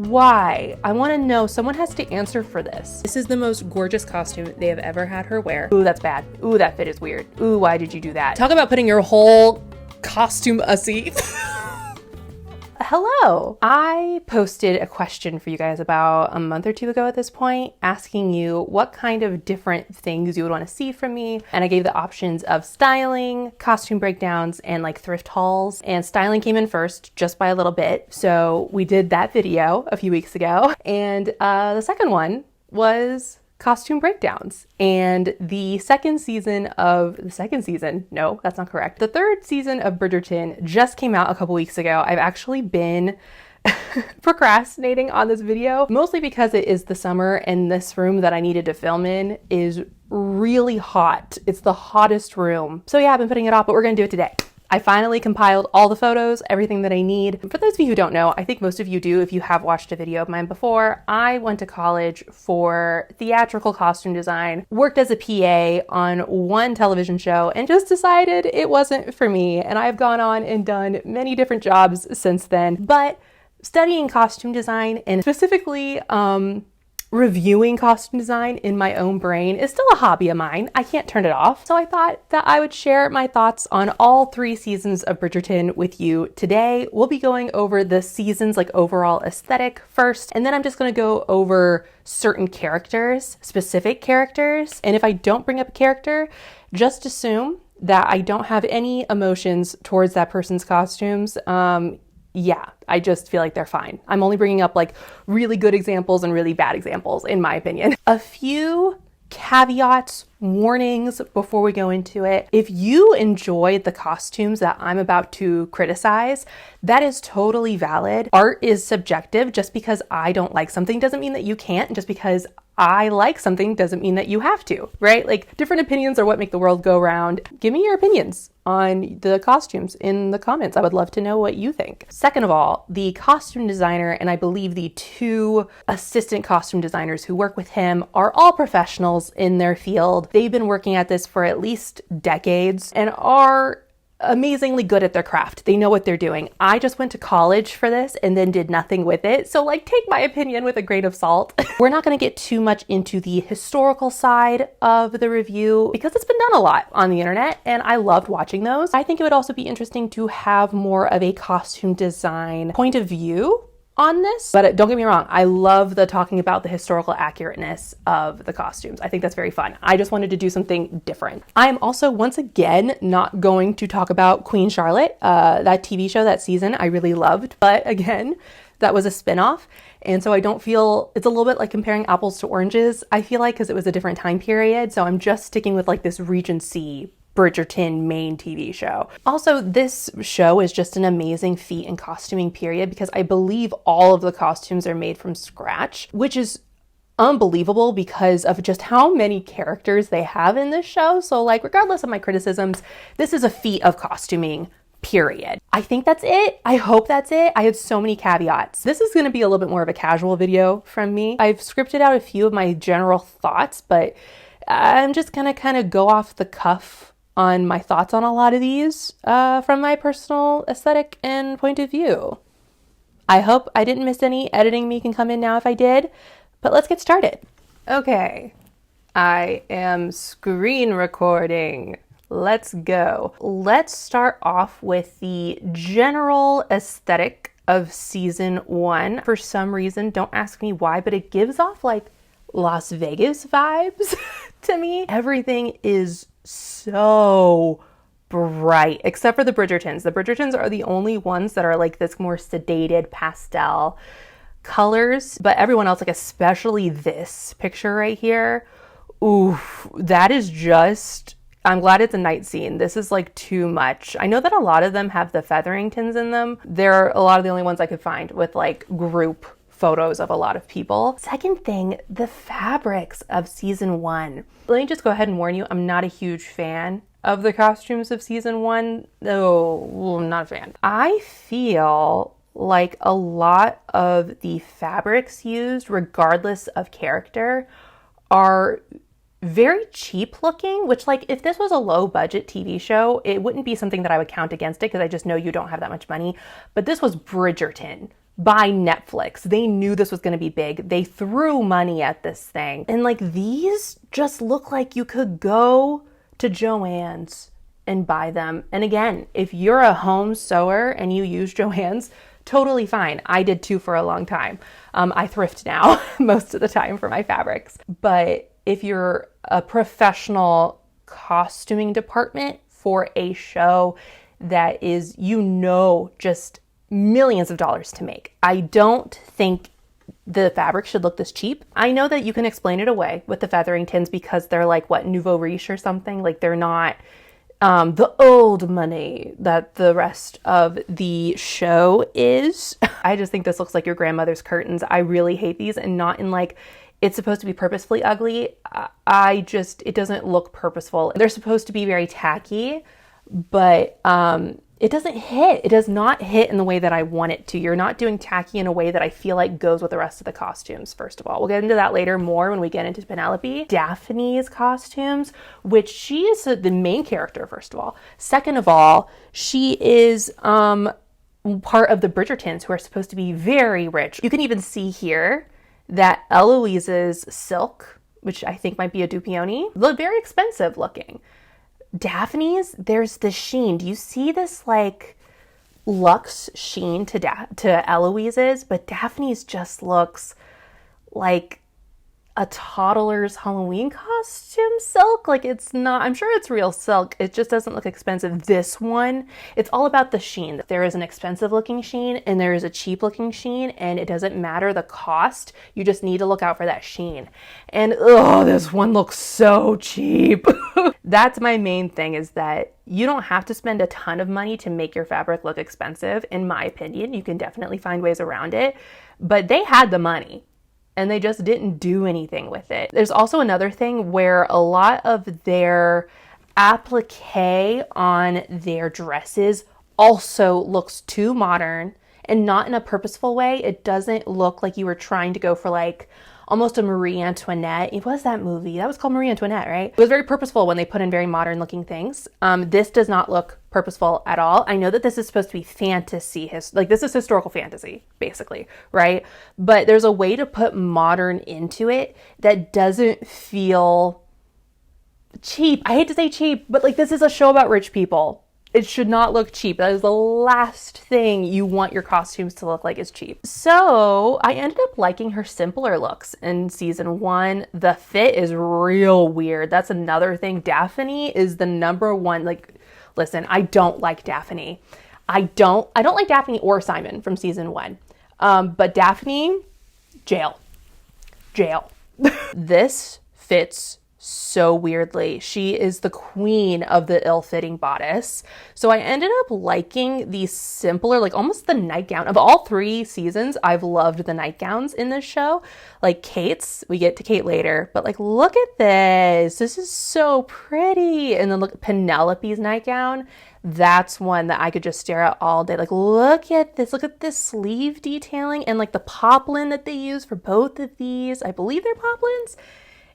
Why? I want to know. Someone has to answer for this. This is the most gorgeous costume they have ever had her wear. Ooh, that's bad. Ooh, that fit is weird. Ooh, why did you do that? Talk about putting your whole costume ussy. Hello. I posted a question for you guys about a month or two ago at this point, asking you what kind of different things you would want to see from me. And I gave the options of styling, costume breakdowns, and like thrift hauls. And styling came in first just by a little bit. So we did that video a few weeks ago. And the second one was costume breakdowns. And the third season of Bridgerton just came out a couple weeks ago. I've actually been procrastinating on this video, mostly because it is the summer and this room that I needed to film in is really hot. It's the hottest room. So yeah, I've been putting it off, but we're gonna do it today. I finally compiled all the photos, everything that I need. For those of you who don't know, I think most of you do if you have watched a video of mine before, I went to college for theatrical costume design, worked as a PA on one television show, and just decided it wasn't for me. And I've gone on and done many different jobs since then. But studying costume design and specifically reviewing costume design in my own brain is still a hobby of mine. I can't turn it off. So I thought that I would share my thoughts on all 3 seasons of Bridgerton with you today. We'll be going over the season's like overall aesthetic first, and then I'm just gonna go over certain characters, specific characters. And if I don't bring up a character, just assume that I don't have any emotions towards that person's costumes. Yeah, I just feel like they're fine. I'm only bringing up like really good examples and really bad examples, in my opinion. A few caveats, warnings before we go into it. If you enjoyed the costumes that I'm about to criticize, that is totally valid. Art is subjective. Just because I don't like something doesn't mean that you can't. And just because I like something doesn't mean that you have to, right? Like different opinions are what make the world go round. Give me your opinions on the costumes in the comments. I would love to know what you think. Second of all, the costume designer and I believe the 2 assistant costume designers who work with him are all professionals in their field. They've been working at this for at least decades and are amazingly good at their craft. They know what they're doing. I just went to college for this and then did nothing with it. So like take my opinion with a grain of salt. We're not going to get too much into the historical side of the review because it's been done a lot on the internet and I loved watching those. I think it would also be interesting to have more of a costume design point of view on this, but don't get me wrong, I love the talking about the historical accurateness of the costumes. I think that's very fun. I just wanted to do something different. I am also once again not going to talk about Queen Charlotte. That TV show, that season, I really loved, but again, that was a spinoff. And so I don't feel, it's a little bit like comparing apples to oranges, I feel like, because it was a different time period. So I'm just sticking with like this Regency Bridgerton main TV show. Also, this show is just an amazing feat in costuming, period, because I believe all of the costumes are made from scratch, which is unbelievable because of just how many characters they have in this show. So like, regardless of my criticisms, this is a feat of costuming, period. I think that's it. I hope that's it. I had so many caveats. This is going to be a little bit more of a casual video from me. I've scripted out a few of my general thoughts, but I'm just going to kind of go off the cuff on my thoughts on a lot of these from my personal aesthetic and point of view. I hope I didn't miss any. Editing me can come in now if I did, but let's get started. Okay, I am screen recording. Let's go. Let's start off with the general aesthetic of season 1. For some reason, don't ask me why, but it gives off like Las Vegas vibes to me. Everything is so bright, except for the Bridgertons. The Bridgertons are the only ones that are like this more sedated pastel colors, but everyone else, like especially this picture right here, oof, that is just, I'm glad it's a night scene. This is like too much. I know that a lot of them have the Featheringtons in them. They're a lot of the only ones I could find with like group photos of a lot of people. Second thing, the fabrics of season 1. Let me just go ahead and warn you, I'm not a huge fan of the costumes of season 1. No, I'm not a fan. I feel like a lot of the fabrics used, regardless of character, are very cheap looking, which like if this was a low budget TV show, it wouldn't be something that I would count against it because I just know you don't have that much money. But this was Bridgerton. by Netflix. They knew this was going to be big. They threw money at this thing. And like these just look like you could go to Joann's and buy them. And again, if you're a home sewer and you use Joann's, totally fine. I did too for a long time. I thrift now most of the time for my fabrics. But if you're a professional costuming department for a show that is, just millions of dollars to make, I don't think the fabric should look this cheap. I know that you can explain it away with the feathering tins because they're like what, nouveau riche or something. Like they're not the old money that the rest of the show is. I just think this looks like your grandmother's curtains. I really hate these, and not in like, it's supposed to be purposefully ugly. It doesn't look purposeful. They're supposed to be very tacky, but it doesn't hit. It does not hit in the way that I want it to. You're not doing tacky in a way that I feel like goes with the rest of the costumes, first of all. We'll get into that later more when we get into Penelope. Daphne's costumes, which she is the main character, first of all. Second of all, she is part of the Bridgertons, who are supposed to be very rich. You can even see here that Eloise's silk, which I think might be a Dupioni, look very expensive looking. Daphne's, there's the sheen. Do you see this like luxe sheen to Eloise's? But Daphne's just looks like a toddler's Halloween costume silk. Like it's not, I'm sure it's real silk. It just doesn't look expensive. This one, it's all about the sheen. There is an expensive looking sheen and there is a cheap looking sheen, and it doesn't matter the cost. You just need to look out for that sheen. And this one looks so cheap. That's my main thing, is that you don't have to spend a ton of money to make your fabric look expensive. In my opinion, you can definitely find ways around it, but they had the money and they just didn't do anything with it. There's also another thing where a lot of their applique on their dresses also looks too modern, and not in a purposeful way. It doesn't look like you were trying to go for like almost a Marie Antoinette. It was that movie. That was called Marie Antoinette, right? It was very purposeful when they put in very modern looking things. This does not look purposeful at all. I know that this is supposed to be fantasy, this is historical fantasy, basically, right? But there's a way to put modern into it that doesn't feel cheap. I hate to say cheap, but like this is a show about rich people. It should not look cheap. That is the last thing you want your costumes to look like, is cheap. So I ended up liking her simpler looks in season 1. The fit is real weird. That's another thing. Daphne is the number one. Like, listen, I don't like Daphne. I don't like Daphne or Simon from season 1. But Daphne, jail. This fits so weirdly. She is the queen of the ill-fitting bodice. So I ended up liking the simpler, like almost the nightgown. Of all 3 seasons, I've loved the nightgowns in this show. Like Kate's, we get to Kate later, but like, look at this. This is so pretty. And then look at Penelope's nightgown. That's one that I could just stare at all day. Like, look at this. Look at this sleeve detailing and like the poplin that they use for both of these. I believe they're poplins.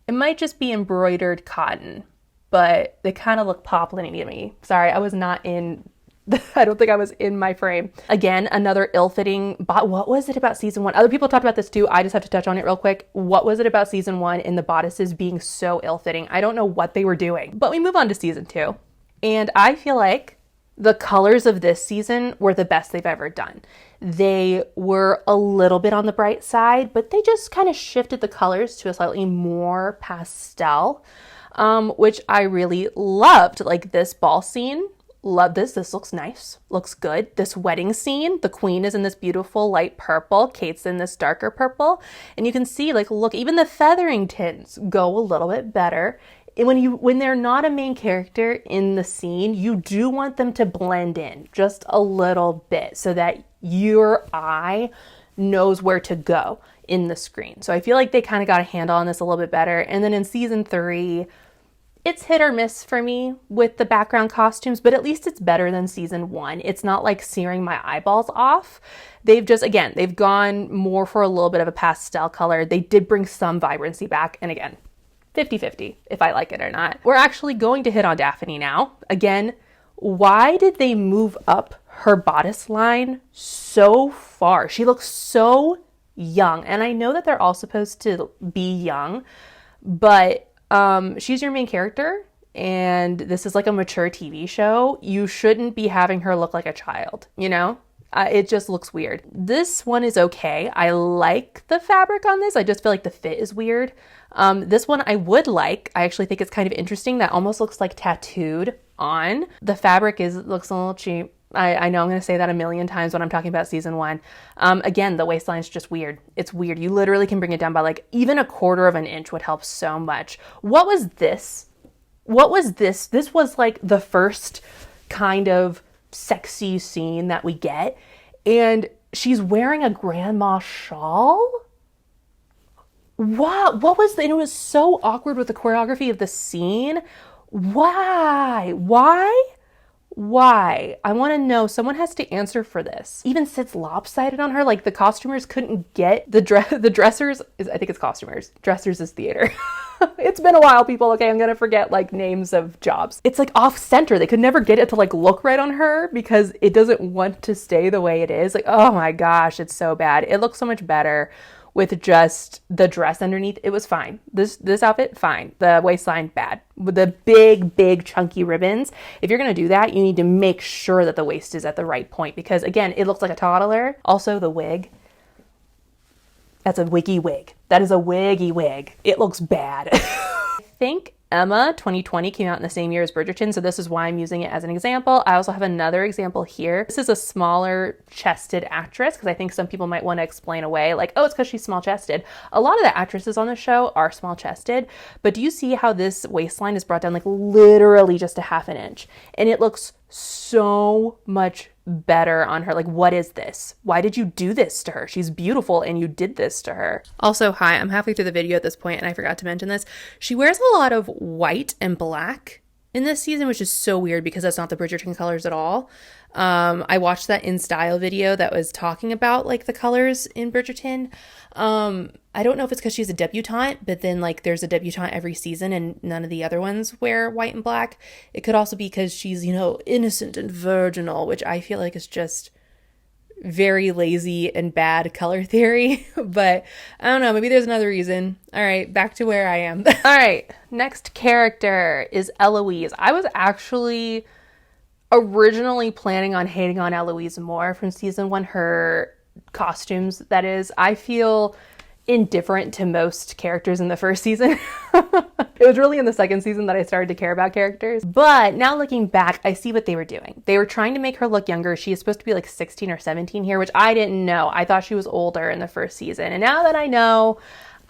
It might just be embroidered cotton, but they kind of look poplin-y to me. Sorry, I was not in, I don't think I was in my frame. Again, another ill-fitting, what was it about season 1? Other people talked about this too. I just have to touch on it real quick. What was it about season 1 in the bodices being so ill-fitting? I don't know what they were doing, but we move on to season 2. And I feel like the colors of this season were the best they've ever done. They were a little bit on the bright side, but they just kind of shifted the colors to a slightly more pastel, which I really loved. Like this ball scene, love this. This looks nice, looks good. This wedding scene, the queen is in this beautiful light purple, Kate's in this darker purple, and you can see, like, look, even the feathering tints go a little bit better. When they're not a main character in the scene, you do want them to blend in just a little bit so that your eye knows where to go in the screen. So I feel like they kind of got a handle on this a little bit better. And then in season 3, it's hit or miss for me with the background costumes, but at least it's better than season 1. It's not like searing my eyeballs off. They've gone more for a little bit of a pastel color. They did bring some vibrancy back. And again, 50-50 if I like it or not. We're actually going to hit on Daphne now. Again, why did they move up her bodice line so far. She looks so young. And I know that they're all supposed to be young, but she's your main character and this is like a mature TV show. You shouldn't be having her look like a child, you know? It just looks weird. This one is okay. I like the fabric on this. I just feel like the fit is weird. This one I would like. I actually think it's kind of interesting. That almost looks like tattooed on. The fabric looks a little cheap. I know I'm going to say that a million times when I'm talking about season 1. Again, the waistline is just weird. It's weird. You literally can bring it down by like even 1/4 of an inch would help so much. What was this? What was this? This was like the first kind of sexy scene that we get. And she's wearing a grandma shawl? What was it was so awkward with the choreography of the scene. Why? I want to know. Someone has to answer for this. Even sits lopsided on her. Like the costumers couldn't get the dressers. I think it's costumers. Dressers is theater. It's been a while, people. Okay, I'm gonna forget like names of jobs. It's like off center. They could never get it to like look right on her because it doesn't want to stay the way it is. Like, oh my gosh, it's so bad. It looks so much better with just the dress underneath. It was fine. This outfit, fine. The waistline, bad. With the big chunky ribbons, if you're gonna do that, you need to make sure that the waist is at the right point because again, it looks like a toddler. Also the wig, that's a wiggy wig. That is a wiggy wig. It looks bad. I think Emma 2020 came out in the same year as Bridgerton, so this is why I'm using it as an example. I also have another example here. This is a smaller chested actress because I think some people might want to explain away like, oh, it's because she's small chested. A lot of the actresses on the show are small chested, but do you see how this waistline is brought down like literally just 1/2 inch? And it looks so much better on her. Like, what is this? Why did you do this to her? She's beautiful and you did this to her. Also, hi, I'm halfway through the video at this point and I forgot to mention this. She wears a lot of white and black in this season, which is so weird because that's not the Bridgerton colors at all. I watched that In Style video that was talking about like the colors in Bridgerton. I don't know if it's because she's a debutante, but then like there's a debutante every season and none of the other ones wear white and black. It could also be because she's, you know, innocent and virginal, which I feel like is just very lazy and bad color theory. But I don't know, maybe there's another reason. All right, back to where I am. All right, next character is Eloise. I was actually originally planning on hating on Eloise more from season 1. Her costumes, that is. I feel indifferent to most characters in the first season. It was really in the second season that I started to care about characters. But now looking back, I see what they were doing. They were trying to make her look younger. She is supposed to be like 16 or 17 here, which I didn't know. I thought she was older in the first season. And now that I know,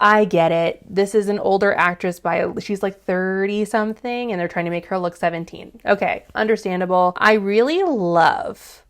I get it. This is an older actress she's like 30 something and they're trying to make her look 17. Okay, understandable. I really love,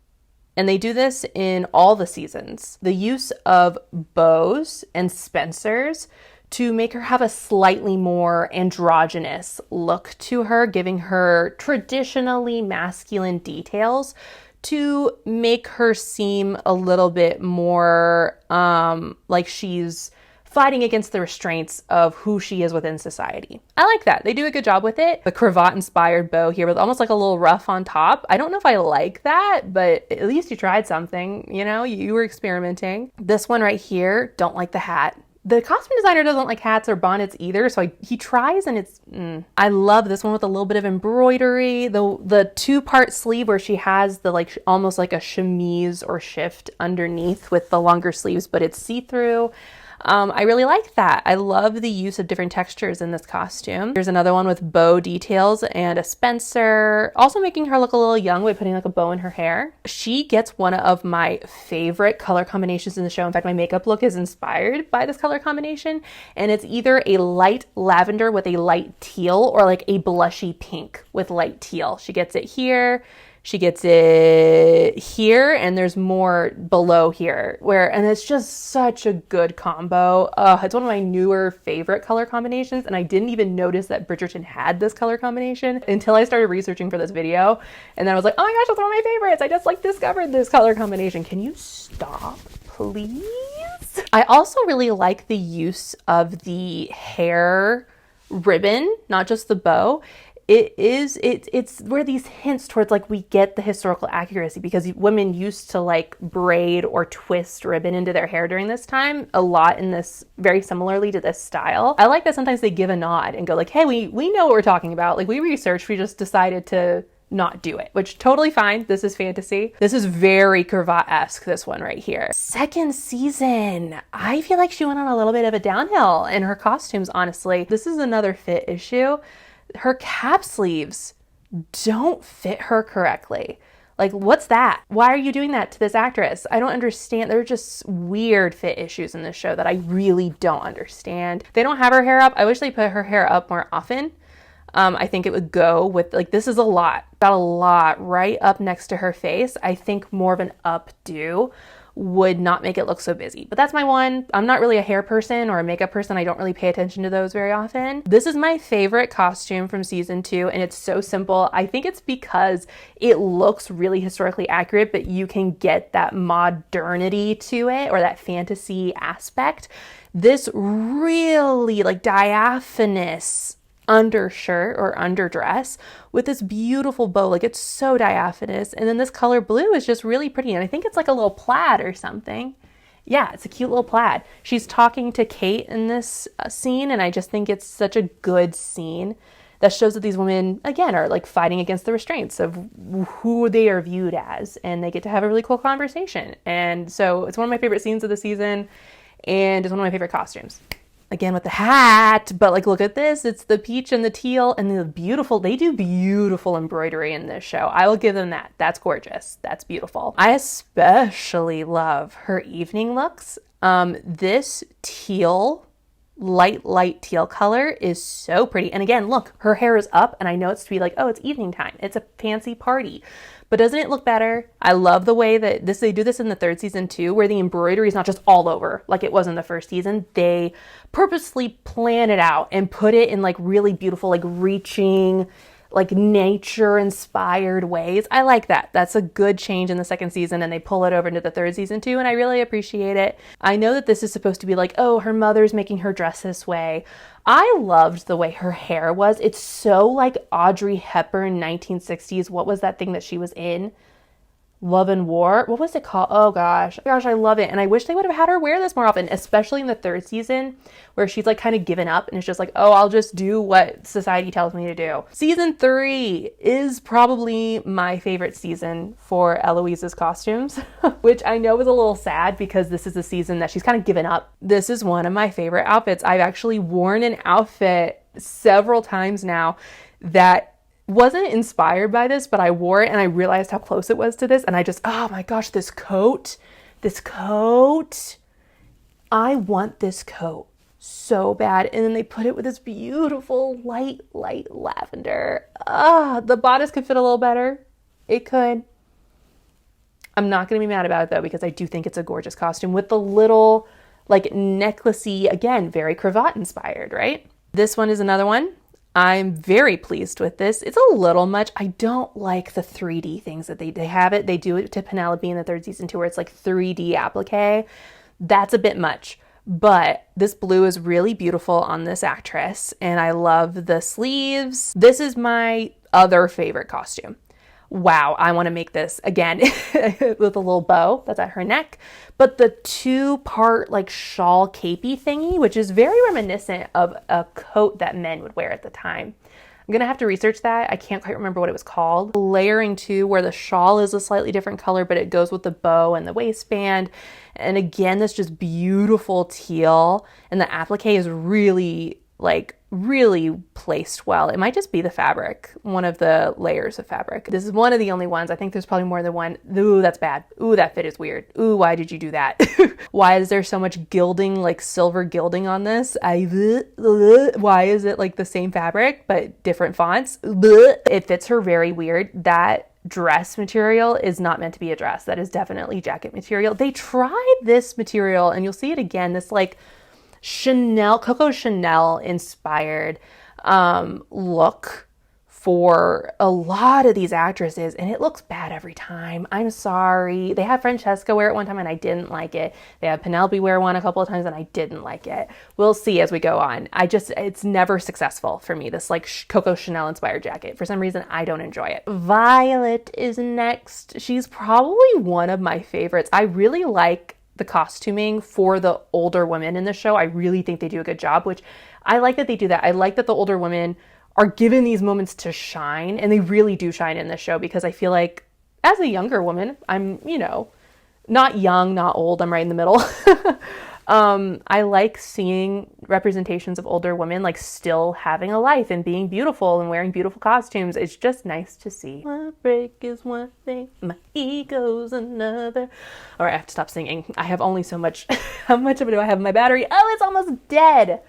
and they do this in all the seasons, the use of bows and Spencers to make her have a slightly more androgynous look to her, giving her traditionally masculine details to make her seem a little bit more like she's fighting against the restraints of who she is within society. I like that. They do a good job with it. The cravat-inspired bow here with almost like a little ruff on top. I don't know if I like that, but at least you tried something, you know? You were experimenting. This one right here, don't like the hat. The costume designer doesn't like hats or bonnets either, so he tries and it's... I love this one with a little bit of embroidery. The 2-part sleeve where she has the like almost like a chemise or shift underneath with the longer sleeves, but it's see-through. I really like that. I love the use of different textures in this costume. There's another one with bow details and a Spencer, also making her look a little young by putting like a bow in her hair. She gets one of my favorite color combinations in the show. In fact, my makeup look is inspired by this color combination, and it's either a light lavender with a light teal or like a blushy pink with light teal. She gets it here. She gets it here, and there's more below here, and it's just such a good combo. It's one of my newer favorite color combinations, and I didn't even notice that Bridgerton had this color combination until I started researching for this video, and then I was like, oh my gosh, that's one of my favorites. I just like discovered this color combination. Can you stop, please? I also really like the use of the hair ribbon, not just the bow. it's where these hints towards like we get the historical accuracy, because women used to like braid or twist ribbon into their hair during this time a lot, in this very similarly to this style. I like that sometimes they give a nod and go like, hey, we know what we're talking about. Like we researched, we just decided to not do it, which totally fine. This is fantasy. This is very cravat-esque, this one right here. Second season, I feel like she went on a little bit of a downhill in her costumes, honestly. This is another fit issue. Her cap sleeves don't fit her correctly. Like, what's that? Why are you doing that to this actress? I don't understand. There are just weird fit issues in this show that I really don't understand. They don't have her hair up. I wish they put her hair up more often. I think it would go with, like, this is a lot. Got a lot right up next to her face. I think more of an updo would not make it look so busy. But that's my one. I'm not really a hair person or a makeup person. I don't really pay attention to those very often. This is my favorite costume from season 2, and it's so simple. I think it's because it looks really historically accurate, but you can get that modernity to it, or that fantasy aspect. This really like diaphanous undershirt or underdress with this beautiful bow, like it's so diaphanous, and then this color blue is just really pretty, and I think it's like a little plaid or something. Yeah, it's a cute little plaid. She's talking to Kate in this scene, and I just think it's such a good scene that shows that these women, again, are like fighting against the restraints of who they are viewed as, and they get to have a really cool conversation. And so it's one of my favorite scenes of the season, and it's one of my favorite costumes. Again with the hat, but like look at this, it's the peach and the teal and the beautiful, they do beautiful embroidery in this show. I will give them that. That's gorgeous. That's beautiful. I especially love her evening looks. This teal, light teal color is so pretty. And again, look, her hair is up, and I know it's to be like, oh, it's evening time. It's a fancy party. But doesn't it look better? I love the way that they do this in the third season too, where the embroidery is not just all over like it was in the first season. They purposely plan it out and put it in like really beautiful, like reaching, like nature inspired ways. I like that. That's a good change in the second season, and they pull it over into the third season too, and I really appreciate it. I know that this is supposed to be like, oh, her mother's making her dress this way. I loved the way her hair was. It's so like Audrey Hepburn 1960s. What was that thing that she was in? Love and War. What was it called? Oh gosh, I love it. And I wish they would have had her wear this more often, especially in the third season where she's like kind of given up and it's just like, oh, I'll just do what society tells me to do. Season 3 is probably my favorite season for Eloise's costumes, which I know is a little sad because this is the season that she's kind of given up. This is one of my favorite outfits. I've actually worn an outfit several times now that wasn't inspired by this, but I wore it and I realized how close it was to this, and I just, oh my gosh, this coat, I want this coat so bad. And then they put it with this beautiful light lavender. The bodice could fit a little better. It could. I'm not going to be mad about it though, because I do think it's a gorgeous costume with the little like necklacey, again, very cravat inspired, right? This one is another one. I'm very pleased with this. It's a little much. I don't like the 3D things that they have it. They do it to Penelope in the third season too, where it's like 3D applique. That's a bit much. But this blue is really beautiful on this actress, and I love the sleeves. This is my other favorite costume. Wow, I want to make this again with a little bow that's at her neck, but the 2-part like shawl capey thingy, which is very reminiscent of a coat that men would wear at the time. I'm gonna have to research that. I can't quite remember what it was called. Layering too, where the shawl is a slightly different color, but it goes with the bow and the waistband. And again, this just beautiful teal, and the applique is really placed well. It might just be the fabric, one of the layers of fabric. This is one of the only ones. I think there's probably more than one. Ooh, that's bad. Ooh, that fit is weird. Ooh, why did you do that? Why is there so much gilding, like silver gilding on this? Why is it like the same fabric but different fonts? It fits her very weird. That dress material is not meant to be a dress. That is definitely jacket material. They tried this material, and you'll see it again, this like Coco Chanel inspired look for a lot of these actresses, and it looks bad every time. I'm sorry. They had Francesca wear it one time and I didn't like it. They had Penelope wear one a couple of times and I didn't like it. We'll see as we go on. It's never successful for me, this like Coco Chanel inspired jacket. For some reason, I don't enjoy it. Violet is next. She's probably one of my favorites. I really like the costuming for the older women in the show. I really think they do a good job, which I like that they do that. I like that the older women are given these moments to shine, and they really do shine in this show, because I feel like as a younger woman, I'm, not young, not old, I'm right in the middle. I like seeing representations of older women like still having a life and being beautiful and wearing beautiful costumes. It's just nice to see. My break is one thing, my ego's another. All right, I have to stop singing. I have only so much. How much of it do I have in my battery? Oh, it's almost dead.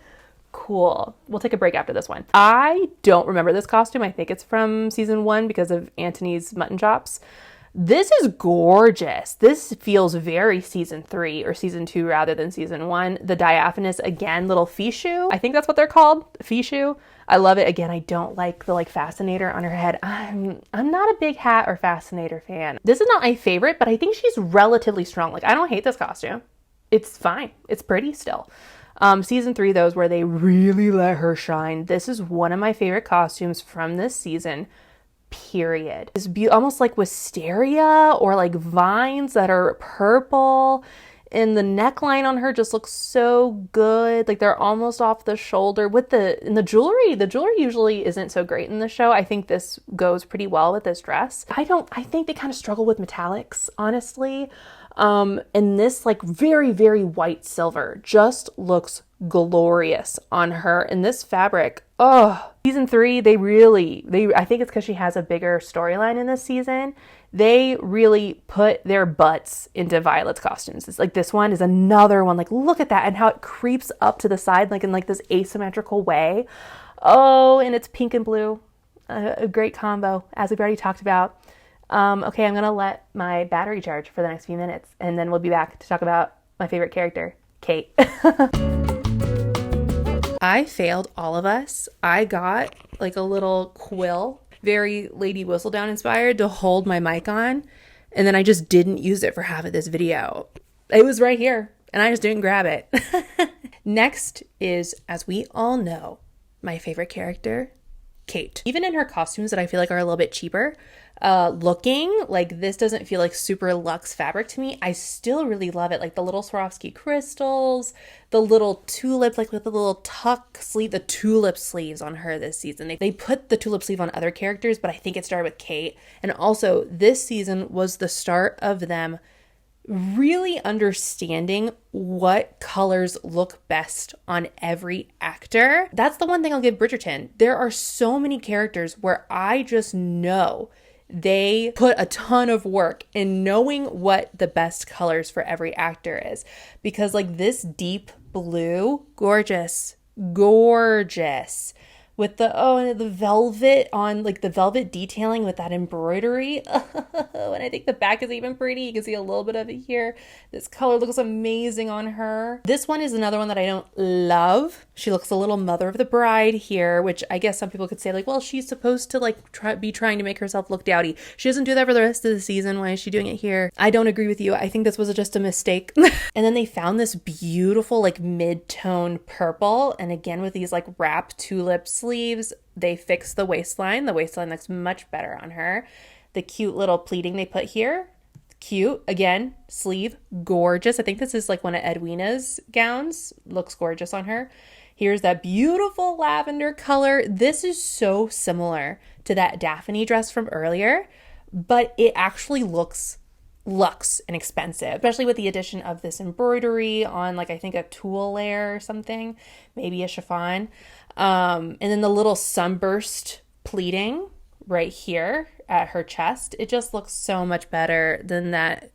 Cool. We'll take a break after this one. I don't remember this costume. I think it's from season 1 because of Antony's mutton chops. This is gorgeous. This feels very season 3 or season 2 rather than season 1. The diaphanous, again, little fichu. I think that's what they're called, fichu. I love it. Again, I don't like the fascinator on her head. I'm not a big hat or fascinator fan. This is not my favorite, but I think she's relatively strong. I don't hate this costume. It's fine. It's pretty still. Season 3, though, is where they really let her shine. This is one of my favorite costumes from this season, period. It's almost like wisteria or like vines that are purple, and the neckline on her just looks so good. Like they're almost off the shoulder with the jewelry. The jewelry usually isn't so great in the show. I think this goes pretty well with this dress. I think they kind of struggle with metallics, honestly. And this very, very white silver just looks glorious on her. And this fabric, season 3, I think it's because she has a bigger storyline in this season. They really put their butts into Violet's costumes. It's this one is another one. Look at that and how it creeps up to the side, in this asymmetrical way. Oh, and it's pink and blue. A great combo, as we've already talked about. Okay, I'm going to let my battery charge for the next few minutes, and then we'll be back to talk about my favorite character, Kate. I failed all of us. I got a little quill, very Lady Whistledown inspired, to hold my mic on, and then I just didn't use it for half of this video. It was right here, and I just didn't grab it. Next is, as we all know, my favorite character, Kate. Even in her costumes that I feel are a little bit cheaper looking, this doesn't feel like super luxe fabric to me, I still really love it. The little Swarovski crystals, the little tulip, with the little tuck sleeve, the tulip sleeves on her this season. They put the tulip sleeve on other characters, but I think it started with Kate. And also this season was the start of them really understanding what colors look best on every actor. That's the one thing I'll give Bridgerton. There are so many characters where I just know they put a ton of work in knowing what the best colors for every actor is. Because this deep blue, gorgeous. With the velvet on, the velvet detailing with that embroidery. And I think the back is even pretty. You can see a little bit of it here. This color looks amazing on her. This one is another one that I don't love. She looks a little Mother of the Bride here, which I guess some people could say, well, she's supposed to, be trying to make herself look dowdy. She doesn't do that for the rest of the season. Why is she doing it here? I don't agree with you. I think this was just a mistake. And then they found this beautiful, mid-tone purple. And again, with these, wrap tulip sleeves, they fixed the waistline. The waistline looks much better on her. The cute little pleating they put here, cute. Again, sleeve, gorgeous. I think this is one of Edwina's gowns. Looks gorgeous on her. Here's that beautiful lavender color. This is so similar to that Daphne dress from earlier, but it actually looks luxe and expensive, especially with the addition of this embroidery on I think a tulle layer or something, maybe a chiffon. And then the little sunburst pleating right here at her chest. It just looks so much better than that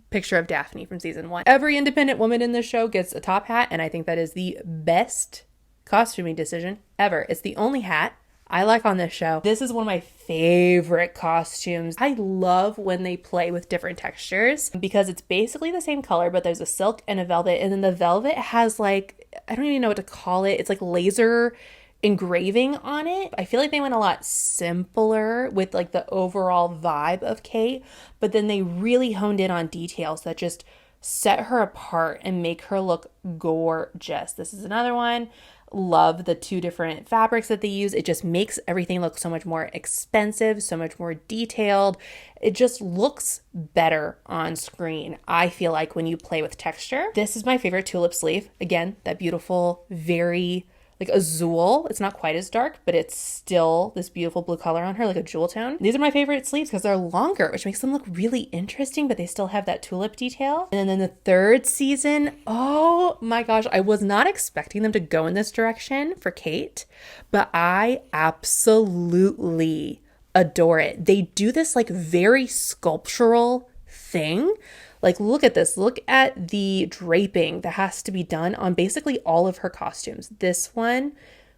picture of Daphne from season 1. Every independent woman in this show gets a top hat, and I think that is the best costuming decision ever. It's the only hat I like on this show. This is one of my favorite costumes. I love when they play with different textures because it's basically the same color, but there's a silk and a velvet, and then the velvet has I don't even know what to call it. It's laser engraving on it. I feel like they went a lot simpler with like the overall vibe of Kate, but then they really honed in on details that just set her apart and make her look gorgeous. This is another one. Love the two different fabrics that they use. It just makes everything look so much more expensive, so much more detailed. It just looks better on screen, I feel like, when you play with texture. This is my favorite tulip sleeve. Again, that beautiful, very like azul. It's not quite as dark, but it's still this beautiful blue color on her, like a jewel tone. These are my favorite sleeves because they're longer, which makes them look really interesting, but they still have that tulip detail. And then the third season, oh my gosh, I was not expecting them to go in this direction for Kate, but I absolutely adore it. They do this like very sculptural thing. Like, look at this. Look at the draping that has to be done on basically all of her costumes. This one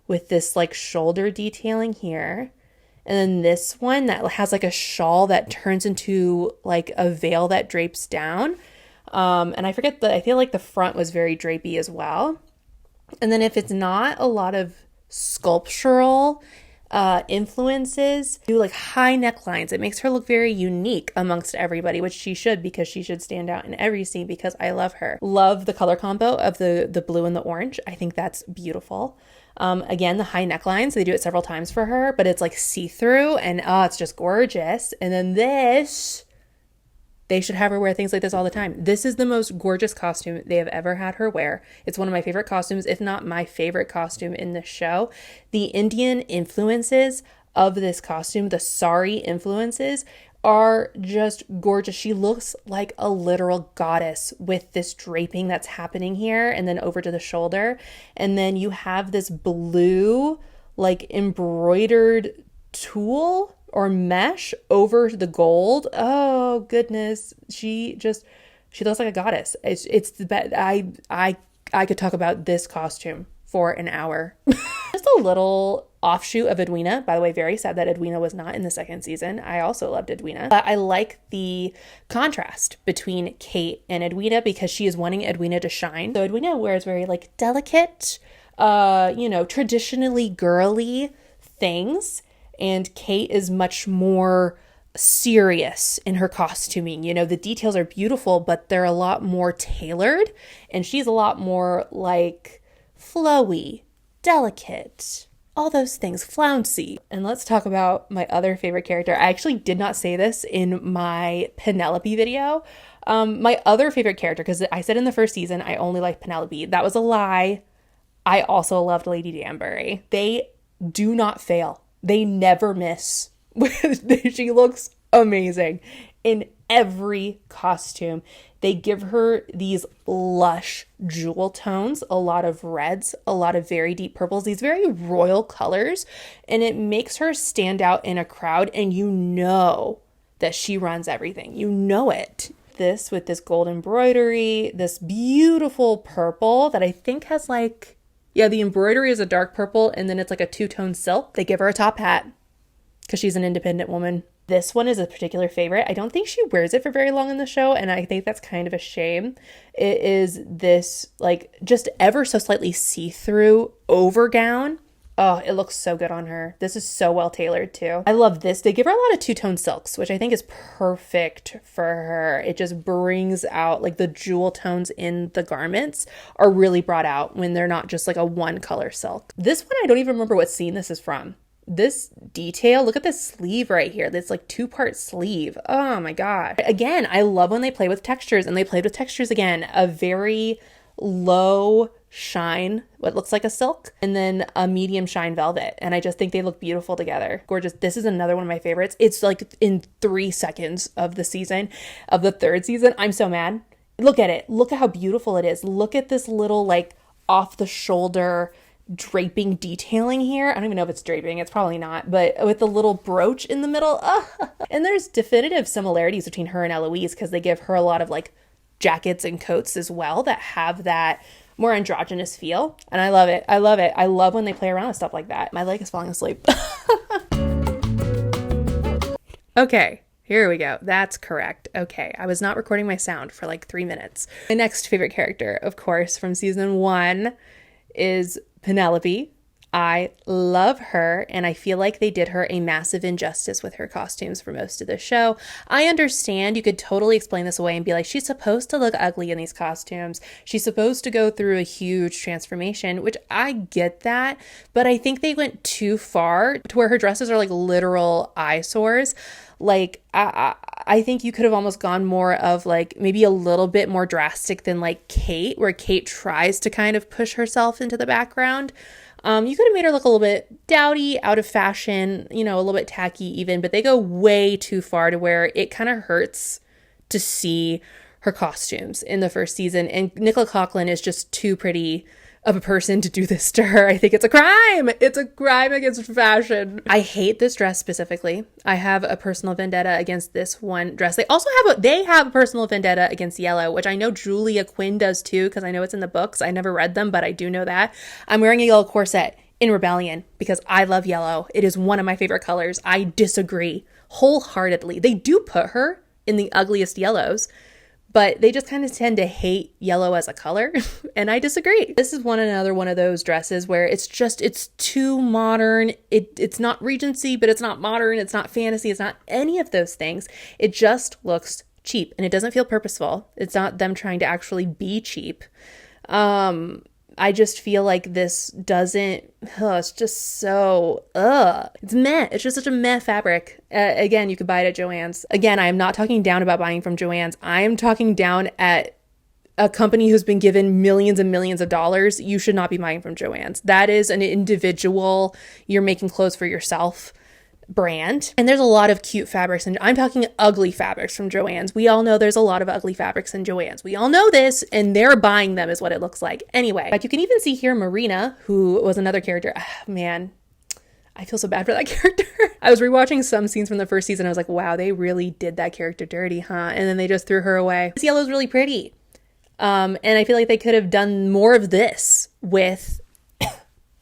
with this like shoulder detailing here. And then this one that has like a shawl that turns into like a veil that drapes down. And I forget I feel like the front was very drapey as well. And then if it's not a lot of sculptural influences, do like high necklines. It makes her look very unique amongst everybody, which she should, because she should stand out in every scene because I love her. Love the color combo of the blue and the orange. I think that's beautiful. Again, the high necklines, they do it several times for her, but it's like see-through and it's just gorgeous. And then this, they should have her wear things like this all the time. This is the most gorgeous costume they have ever had her wear. It's one of my favorite costumes, if not my favorite costume in the show. The Indian influences of this costume, the sari influences, are just gorgeous. She looks like a literal goddess with this draping that's happening here and then over to the shoulder. And then you have this blue, like embroidered tulle or mesh over the gold. Oh goodness, she looks like a goddess. It's the best. I could talk about this costume for an hour. Just a little offshoot of Edwina. By the way, very sad that Edwina was not in the second season. I also loved Edwina. But I like the contrast between Kate and Edwina because she is wanting Edwina to shine. So Edwina wears very like delicate, traditionally girly things. And Kate is much more serious in her costuming. The details are beautiful, but they're a lot more tailored. And she's a lot more like flowy, delicate, all those things, flouncy. And let's talk about my other favorite character. I actually did not say this in my Penelope video. My other favorite character, because I said in the first season, I only liked Penelope. That was a lie. I also loved Lady Danbury. They do not fail. They never miss. She looks amazing in every costume. They give her these lush jewel tones, a lot of reds, a lot of very deep purples, these very royal colors, and it makes her stand out in a crowd, and you know that she runs everything. You know it. This with this gold embroidery, this beautiful purple that I think has the embroidery is a dark purple and then it's like a two-tone silk. They give her a top hat because she's an independent woman. This one is a particular favorite. I don't think she wears it for very long in the show, and I think that's kind of a shame. It is this just ever so slightly see-through overgown. Oh, it looks so good on her. This is so well tailored too. I love this. They give her a lot of two-tone silks, which I think is perfect for her. It just brings out the jewel tones in the garments are really brought out when they're not just a one color silk. This one, I don't even remember what scene this is from. This detail, look at this sleeve right here. This two-part sleeve. Oh my God. Again, I love when they play with textures, and they played with textures again. A very low shine, what looks like a silk, and then a medium shine velvet. And I just think they look beautiful together. Gorgeous. This is another one of my favorites. It's in 3 seconds of the third season. I'm so mad. Look at it. Look at how beautiful it is. Look at this little off the shoulder draping detailing here. I don't even know if it's draping. It's probably not, but with the little brooch in the middle. And there's definitive similarities between her and Eloise because they give her a lot of jackets and coats as well that have that more androgynous feel. And I love it. I love it. I love when they play around with stuff like that. My leg is falling asleep. Okay, here we go. That's correct. Okay, I was not recording my sound for 3 minutes. My next favorite character, of course, from season 1 is Penelope. I love her, and I feel like they did her a massive injustice with her costumes for most of the show. I understand you could totally explain this away and be like, she's supposed to look ugly in these costumes. She's supposed to go through a huge transformation, which I get that, but I think they went too far to where her dresses are like literal eyesores. Like, I think you could have almost gone more of like maybe a little bit more drastic than like Kate, where Kate tries to kind of push herself into the background. You could have made her look a little bit dowdy, out of fashion, a little bit tacky even, but they go way too far to where it kind of hurts to see her costumes in the first season. And Nicola Coughlan is just too pretty of a person to do this to her. I think it's a crime. It's a crime against fashion. I hate this dress specifically. I have a personal vendetta against this one dress. They also have a personal vendetta against yellow, which I know Julia Quinn does too, because I know it's in the books. I never read them, but I do know that. I'm wearing a yellow corset in rebellion because I love yellow. It is one of my favorite colors. I disagree wholeheartedly. They do put her in the ugliest yellows, but they just kind of tend to hate yellow as a color, and I disagree. This is another one of those dresses where it's too modern. It's not Regency, but it's not modern. It's not fantasy. It's not any of those things. It just looks cheap, and it doesn't feel purposeful. It's not them trying to actually be cheap. I just feel like this doesn't, it's just so, it's meh. It's just such a meh fabric. Again, you could buy it at Joann's. Again, I am not talking down about buying from Joann's. I am talking down at a company who's been given millions and millions of dollars. You should not be buying from Joann's. That is an individual, you're making clothes for yourself brand. And there's a lot of cute fabrics, and I'm talking ugly fabrics from Joann's. We all know there's a lot of ugly fabrics in Joann's. We all know this, and they're buying them is what it looks like. Anyway, like you can even see here Marina, who was another character. Man, I feel so bad for that character. I was rewatching some scenes from the first season. I was like, wow, they really did that character dirty, huh? And then they just threw her away. This yellow is really pretty. And I feel like they could have done more of this with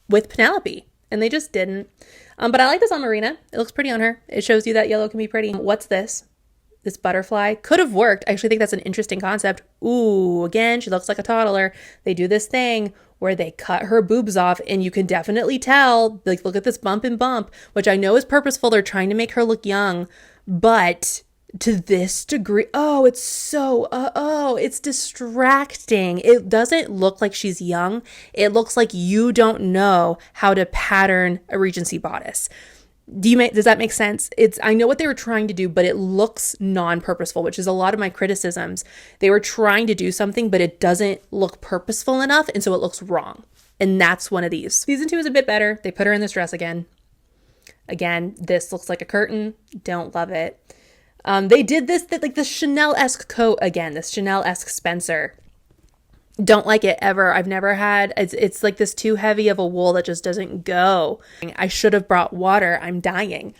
Penelope, and they just didn't. But I like this on Marina. It looks pretty on her. It shows you that yellow can be pretty. What's this? This butterfly could have worked. I actually think that's an interesting concept. Ooh, again, she looks like a toddler. They do this thing where they cut her boobs off, and you can definitely tell, like, look at this bump and bump, which I know is purposeful. They're trying to make her look young, but to this degree, it's distracting. It doesn't look like she's young. It looks like you don't know how to pattern a Regency bodice. Does that make sense? I know what they were trying to do, but it looks non-purposeful, which is a lot of my criticisms. They were trying to do something, but it doesn't look purposeful enough, and so it looks wrong. And that's one of these. Season 2 is a bit better. They put her in this dress again. Again, this looks like a curtain. Don't love it. They did this Chanel-esque coat again, this Chanel-esque Spencer. Don't like it ever. I've never had, it's like this too heavy of a wool that just doesn't go. I should have brought water. I'm dying.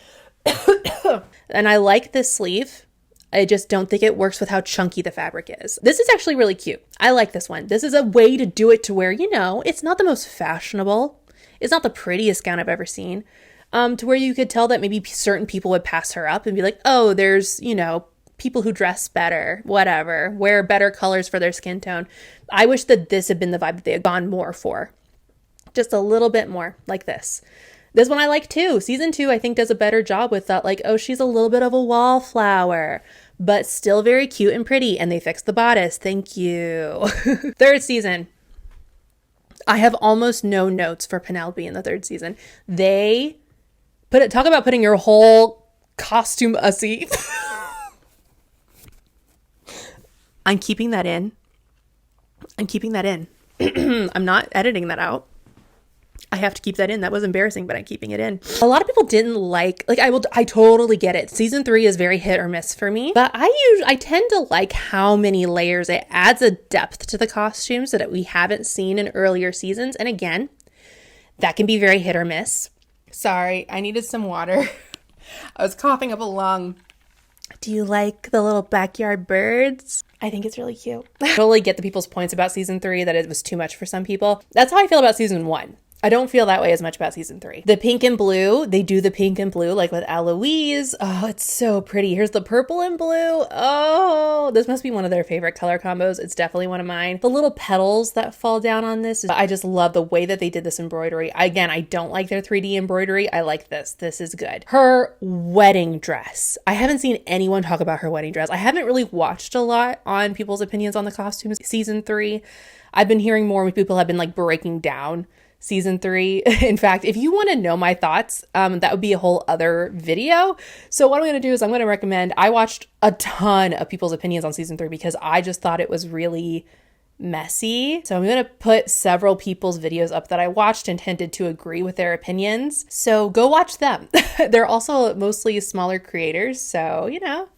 And I like this sleeve. I just don't think it works with how chunky the fabric is. This is actually really cute. I like this one. This is a way to do it to where, it's not the most fashionable. It's not the prettiest gown I've ever seen. To where you could tell that maybe certain people would pass her up and be like, oh, there's, people who dress better, whatever, wear better colors for their skin tone. I wish that this had been the vibe that they had gone more for. Just a little bit more like this. This one I like too. Season 2, I think, does a better job with that. Like, oh, she's a little bit of a wallflower, but still very cute and pretty. And they fixed the bodice. Thank you. Third season. I have almost no notes for Penelope in the third season. Talk about putting your whole costume ussy. I'm keeping that in. I'm not editing that out. I have to keep that in. That was embarrassing, but I'm keeping it in. A lot of people didn't like I totally get it. Season 3 is very hit or miss for me, but I tend to like how many layers. It adds a depth to the costumes that we haven't seen in earlier seasons. And again, that can be very hit or miss. Sorry, I needed some water. I was coughing up a lung. Do you like the little backyard birds? I think it's really cute. I totally get the people's points about season 3 that it was too much for some people. That's how I feel about season 1. I don't feel that way as much about season 3. The pink and blue, they do the pink and blue like with Eloise. Oh, it's so pretty. Here's the purple and blue. Oh, this must be one of their favorite color combos. It's definitely one of mine. The little petals that fall down on this, I just love the way that they did this embroidery. Again, I don't like their 3D embroidery. I like this. This is good. Her wedding dress. I haven't seen anyone talk about her wedding dress. I haven't really watched a lot on people's opinions on the costumes season 3. I've been hearing more when people have been like breaking down season 3. In fact, if you want to know my thoughts, that would be a whole other video. So what I'm going to do is I'm going to recommend, I watched a ton of people's opinions on season 3 because I just thought it was really messy. So I'm going to put several people's videos up that I watched and tended to agree with their opinions. So go watch them. They're also mostly smaller creators. So, you know,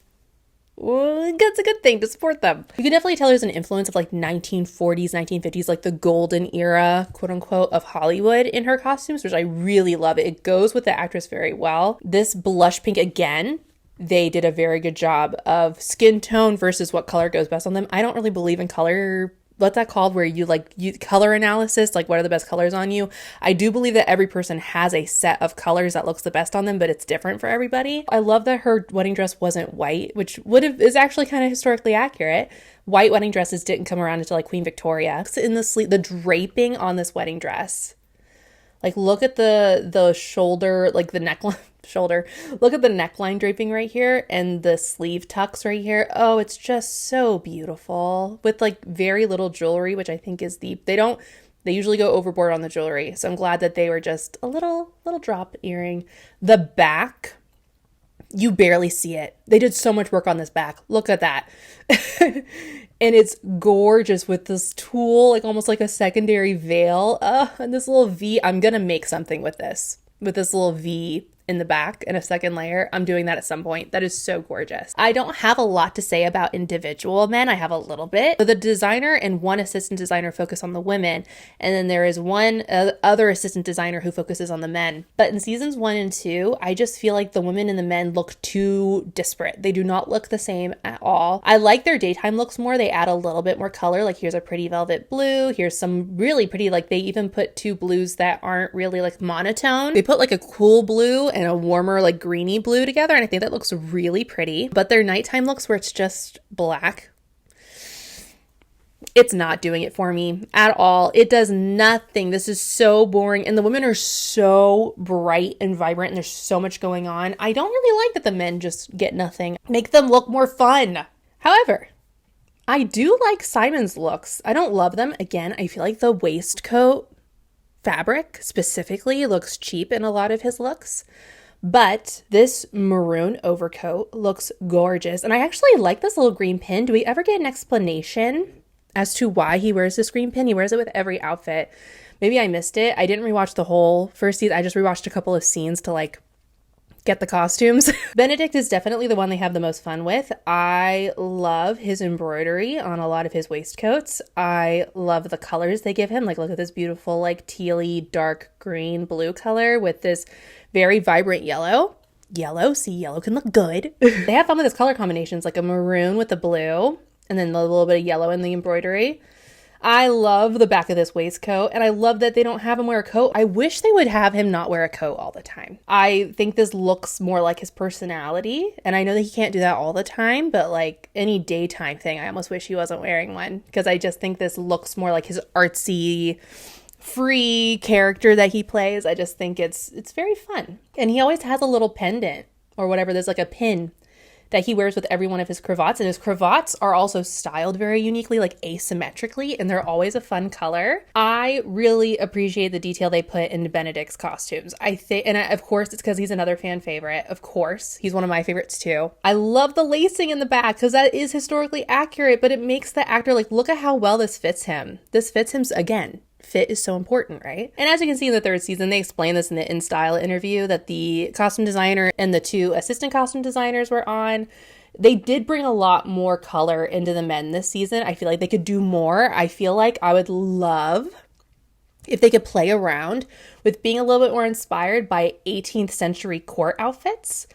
it's a good thing to support them. You can definitely tell there's an influence of like 1940s, 1950s, like the golden era, quote unquote, of Hollywood in her costumes, which I really love. It goes with the actress very well. This blush pink, again, they did a very good job of skin tone versus what color goes best on them. I don't really believe in color, what's that called, where you color analysis, like what are the best colors on you. I do believe that every person has a set of colors that looks the best on them, but it's different for everybody. I love that her wedding dress wasn't white, which is actually kind of historically accurate. White wedding dresses didn't come around until like Queen Victoria. In the sleeve, the draping on this wedding dress, like look at the shoulder, like the neckline. Look at the neckline draping right here and the sleeve tucks right here. Oh, it's just so beautiful with like very little jewelry, which I think is they usually go overboard on the jewelry. So I'm glad that they were just a little drop earring. The back, you barely see it. They did so much work on this back. Look at that. And it's gorgeous with this tulle, like almost like a secondary veil. And this little V, I'm going to make something with this little V in the back and a second layer. I'm doing that at some point. That is so gorgeous. I don't have a lot to say about individual men. I have a little bit. So the designer and one assistant designer focus on the women, and then there is one other assistant designer who focuses on the men. But in seasons 1 and 2, I just feel like the women and the men look too disparate. They do not look the same at all. I like their daytime looks more. They add a little bit more color. Like here's a pretty velvet blue. Here's some really pretty, like they even put 2 blues that aren't really like monotone. They put like a cool blue and a warmer like greeny blue together, and I think that looks really pretty. But their nighttime looks where it's just black, it's not doing it for me at all. It does nothing. This is so boring, and the women are so bright and vibrant and there's so much going on. I don't really like that the men just get nothing. Make them look more fun. However, I do like Simon's looks. I don't love them. Again, I feel like the waistcoat fabric specifically looks cheap in a lot of his looks, but this maroon overcoat looks gorgeous. And I actually like this little green pin. Do we ever get an explanation as to why he wears this green pin? He wears it with every outfit. Maybe I missed it. I didn't rewatch the whole first season. I just rewatched a couple of scenes to like get the costumes. Benedict is definitely the one they have the most fun with. I love his embroidery on a lot of his waistcoats. I love the colors they give him. Like look at this beautiful like tealy dark green blue color with this very vibrant yellow. See, yellow can look good. They have fun with his color combinations, like a maroon with the blue and then a little bit of yellow in the embroidery. I love the back of this waistcoat, and I love that they don't have him wear a coat. I wish they would have him not wear a coat all the time. I think this looks more like his personality, and I know that he can't do that all the time, but like any daytime thing, I almost wish he wasn't wearing one, because I just think this looks more like his artsy, free character that he plays. I just think it's very fun. And he always has a little pendant or whatever. There's like a pin that he wears with every one of his cravats, and his cravats are also styled very uniquely, like asymmetrically, and they're always a fun color. I really appreciate the detail they put into Benedict's costumes. I think, and of course it's because he's another fan favorite. Of course, he's one of my favorites too. I love the lacing in the back because that is historically accurate, but it makes the actor like, look at how well this fits him. This fits him again. Fit is so important, right? And as you can see in the 3rd season, they explain this in the In Style interview that the costume designer and the 2 assistant costume designers were on. They did bring a lot more color into the men this season. I feel like they could do more. I feel like I would love if they could play around with being a little bit more inspired by 18th century court outfits.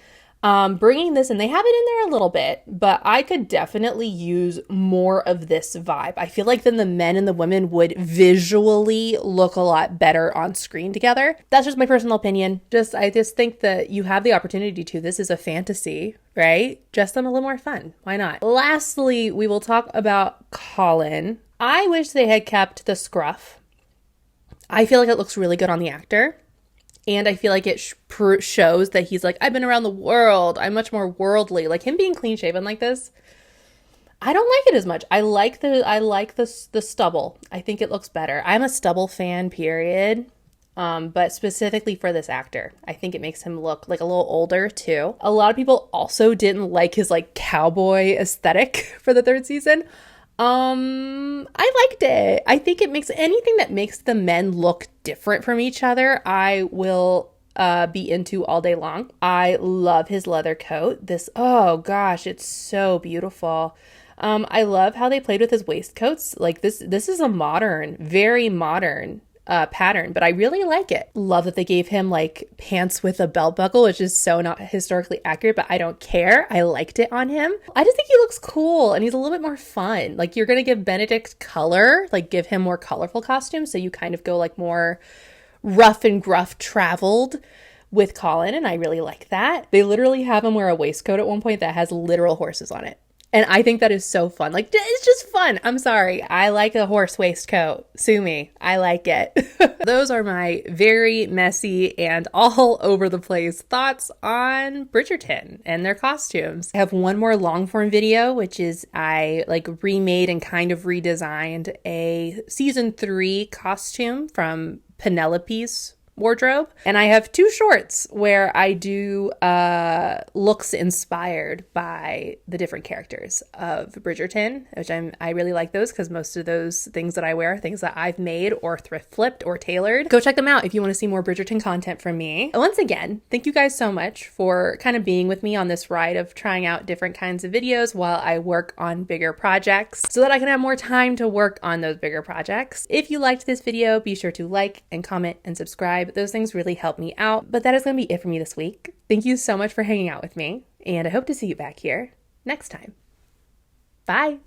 Bringing this in, they have it in there a little bit, but I could definitely use more of this vibe. I feel like then the men and the women would visually look a lot better on screen together. That's just my personal opinion. I just think that you have the opportunity to. This is a fantasy, right? Dress them a little more fun. Why not? Lastly, we will talk about Colin. I wish they had kept the scruff. I feel like it looks really good on the actor. And I feel like it shows that he's like, I've been around the world. I'm much more worldly. Like him being clean shaven like this, I don't like it as much. I like the stubble. I think it looks better. I'm a stubble fan, period. But specifically for this actor, I think it makes him look like a little older too. A lot of people also didn't like his like cowboy aesthetic for the third season. I liked it. I think it makes anything that makes the men look different from each other, I will be into all day long. I love his leather coat. Oh gosh, it's so beautiful. I love how they played with his waistcoats. Like this is a modern, very modern pattern, but I really like it. Love that they gave him like pants with a belt buckle, which is so not historically accurate, but I don't care. I liked it on him. I just think he looks cool and he's a little bit more fun. Like you're going to give Benedict color, like give him more colorful costumes. So you kind of go like more rough and gruff traveled with Colin. And I really like that. They literally have him wear a waistcoat at one point that has literal horses on it. And I think that is so fun. Like, it's just fun. I'm sorry. I like a horse waistcoat. Sue me. I like it. Those are my very messy and all over the place thoughts on Bridgerton and their costumes. I have one more long form video, which is I like remade and kind of redesigned a season 3 costume from Penelope's wardrobe. And I have 2 shorts where I do looks inspired by the different characters of Bridgerton, which I really like those because most of those things that I wear are things that I've made or thrift flipped or tailored. Go check them out if you want to see more Bridgerton content from me. Once again, thank you guys so much for kind of being with me on this ride of trying out different kinds of videos while I work on bigger projects so that I can have more time to work on those bigger projects. If you liked this video, be sure to like and comment and subscribe. Those things really help me out. But that is going to be it for me this week. Thank you so much for hanging out with me, and I hope to see you back here next time. Bye.